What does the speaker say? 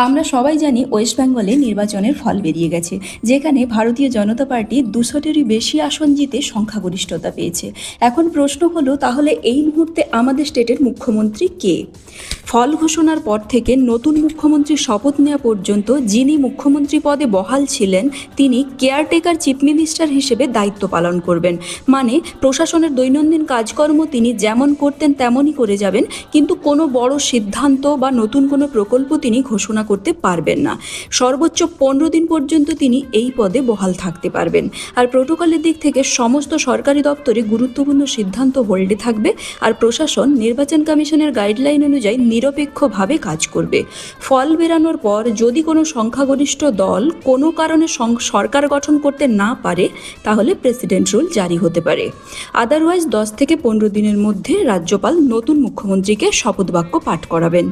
আমরা সবাই জানি ওয়েস্ট বেঙ্গলে নির্বাচনের ফল বেরিয়ে গেছে, যেখানে ভারতীয় জনতা পার্টি 200টিরই বেশি আসন জিতে সংখ্যাগরিষ্ঠতা পেয়েছে। এখন প্রশ্ন হলো, তাহলে এই মুহূর্তে আমাদের স্টেটের মুখ্যমন্ত্রী কে? ফল ঘোষণার পর থেকে নতুন মুখ্যমন্ত্রীর শপথ নেওয়া পর্যন্ত যিনি মুখ্যমন্ত্রী পদে বহাল ছিলেন, তিনি কেয়ারটেকার চিফ মিনিস্টার হিসেবে দায়িত্ব পালন করবেন। মানে প্রশাসনের দৈনন্দিন কাজকর্ম তিনি যেমন করতেন তেমনই করে যাবেন, কিন্তু কোনো বড় সিদ্ধান্ত বা নতুন কোনো প্রকল্প তিনি ঘোষণা করতে পারবেন না। সর্বোচ্চ 15 দিন পর্যন্ত তিনি এই পদে বহাল থাকতে পারবেন। আর প্রোটোকলের দিক থেকে সমস্ত সরকারি দপ্তরে গুরুত্বপূর্ণ সিদ্ধান্ত হোল্ডে থাকবে, আর প্রশাসন নির্বাচন কমিশনের গাইডলাইন অনুযায়ী নিরপেক্ষভাবে কাজ করবে। ফল বেরানোর পর যদি কোনো সংখ্যাগরিষ্ঠ দল কোনো কারণে সরকার গঠন করতে না পারে, তাহলে প্রেসিডেন্ট রুল জারি হতে পারে। আদারওয়াইজ 10 থেকে 15 দিনের মধ্যে রাজ্যপাল নতুন মুখ্যমন্ত্রীকে শপথ বাক্য পাঠ করাবেন।